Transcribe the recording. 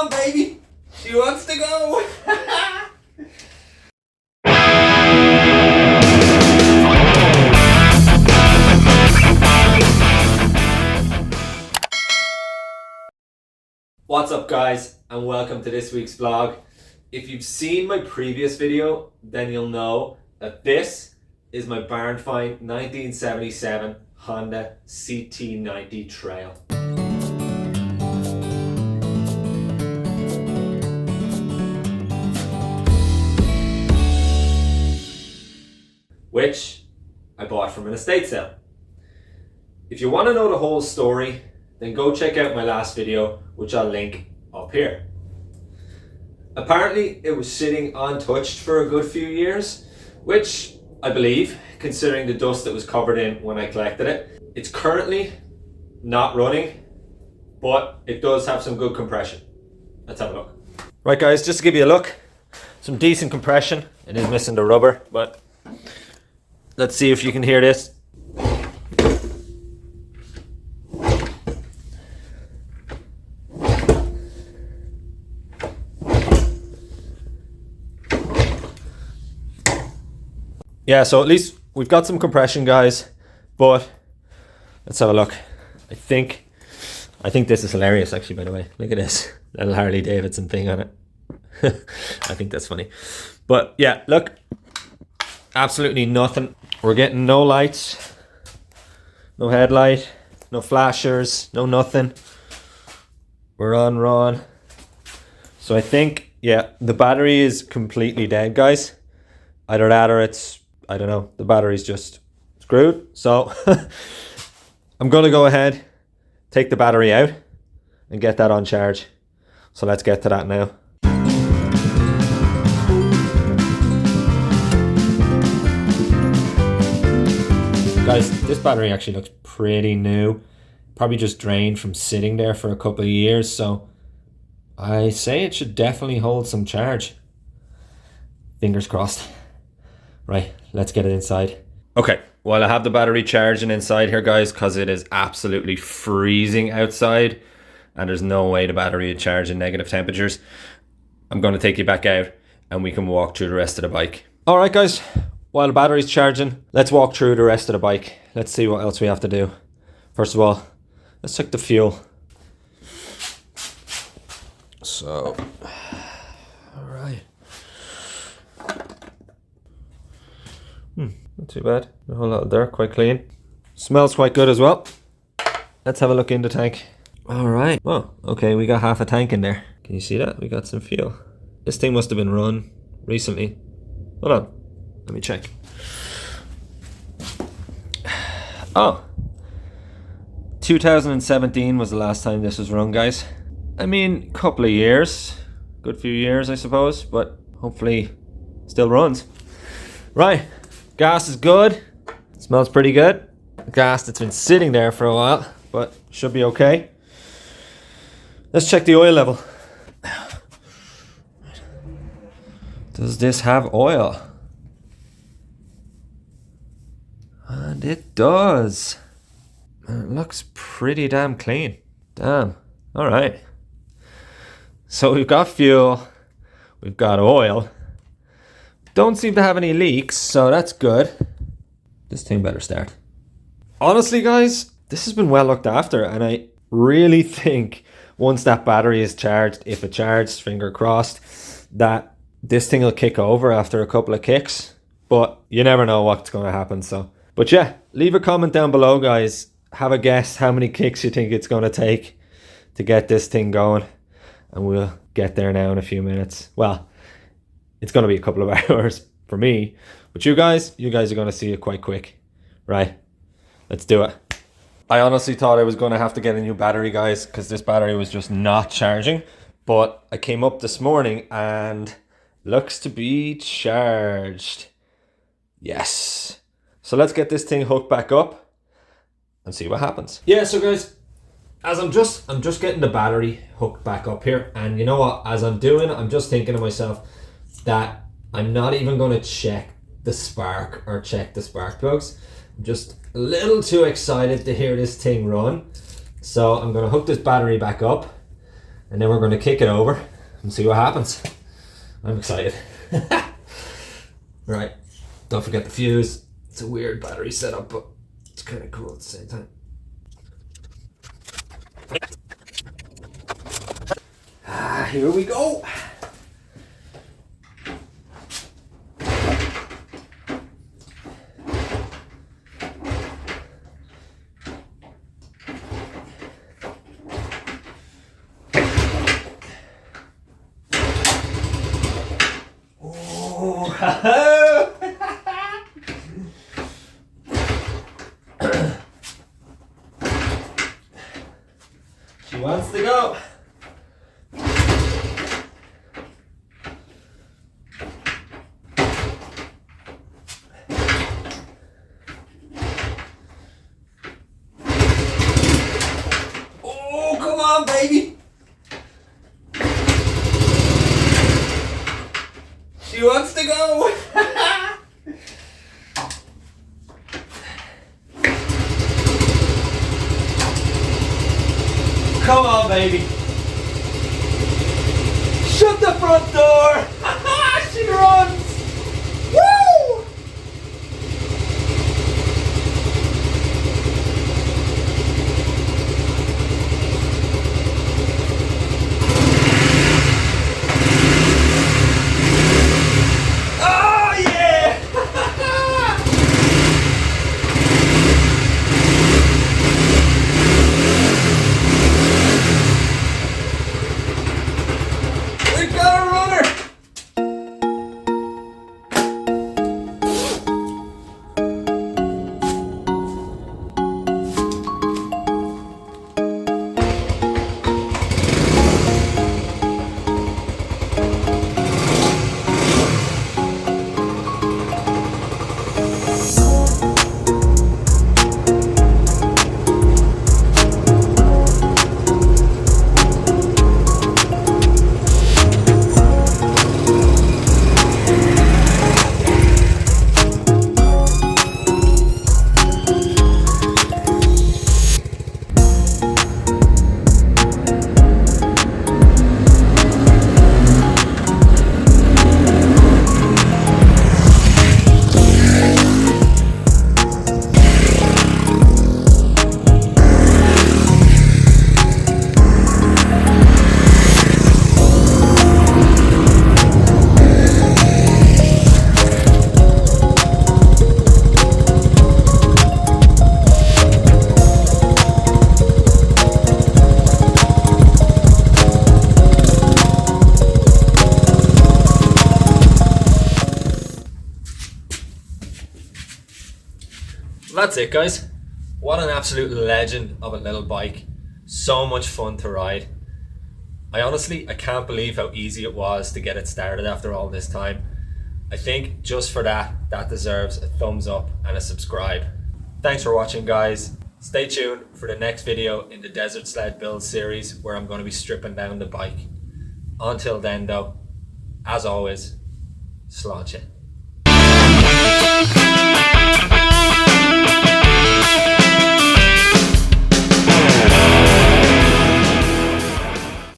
on, baby. She wants to go. What's up, guys, and welcome to this week's vlog. If you've seen my previous video, then you'll know that this is my barn find 1977 Honda CT90 Trail. Which I bought from an estate sale. If you want to know the whole story, then go check out my last video, which I'll link up here. Apparently it was sitting untouched for a good few years, which I believe, considering the dust that was covered in when I collected it. It's currently not running, but it does have some good compression. Let's have a look. Right, guys, just to give you a look, some decent compression. It is missing the rubber, but let's see if you can hear this. Yeah, so at least we've got some compression, guys, but let's have a look. I think this is hilarious, actually, by the way. Look at this little Harley Davidson thing on it. I think that's funny. But yeah, look, absolutely nothing. We're getting no lights, no headlight, no flashers, no nothing. We're on raw. So I think, yeah, the battery is completely dead, guys. Either that or it's, I don't know, the battery's just screwed. So I'm going to go ahead, take the battery out and get that on charge. So let's get to that now. Guys, this battery actually looks pretty new. Probably just drained from sitting there for a couple of years. So I say it should definitely hold some charge. Fingers crossed. Right, let's get it inside. Okay, well, I have the battery charging inside here, guys, because it is absolutely freezing outside and there's no way the battery would charge in negative temperatures. I'm going to take you back out and we can walk through the rest of the bike. All right, guys, while the battery's charging, let's walk through the rest of the bike. Let's see what else we have to do. First of all, let's check the fuel. So, all right. Not too bad. A whole lot of dirt, quite clean. Smells quite good as well. Let's have a look in the tank. All right. Oh, okay, we got half a tank in there. Can you see that? We got some fuel. This thing must have been run recently. Hold on. Let me check. Oh. 2017 was the last time this was run, guys. I mean, a couple of years. Good few years, I suppose. But hopefully still runs. Right. Gas is good. Smells pretty good. Gas that's been sitting there for a while, but should be okay. Let's check the oil level. Does this have oil? And it does. And it looks pretty damn clean. Damn. All right. So we've got fuel. We've got oil. Don't seem to have any leaks, so that's good. This thing better start. Honestly, guys, this has been well looked after, and I really think once that battery is charged, if it charges, finger crossed, that this thing will kick over after a couple of kicks. But you never know what's going to happen. So, but yeah, leave a comment down below, guys. Have a guess how many kicks you think it's going to take to get this thing going, and we'll get there now in a few minutes. Well, it's going to be a couple of hours for me, but you guys are going to see it quite quick. Right, let's do it. I honestly thought I was going to have to get a new battery, guys, because this battery was just not charging. But I came up this morning and looks to be charged. Yes. So let's get this thing hooked back up and see what happens. Yeah, so guys, as I'm just getting the battery hooked back up here, and you know what, as I'm doing, I'm just thinking to myself that I'm not even going to check the spark or check the spark plugs. I'm just a little too excited to hear this thing run. So I'm going to hook this battery back up and then we're going to kick it over and see what happens. I'm excited. Right, don't forget the fuse. It's a weird battery setup, but it's kind of cool at the same time. Here we go. She wants to go. Oh, come on, baby. She wants to go. Come on, baby. Shut the front door. She runs. Woo! Oh, yeah! We've got a runner! That's it, guys. What an absolute legend of a little bike. So much fun to ride. I can't believe how easy it was to get it started after all this time. I think just for that deserves a thumbs up and a subscribe. Thanks for watching, guys. Stay tuned for the next video in the Desert Sled Build series where I'm going to be stripping down the bike. Until then though, as always, sláinte.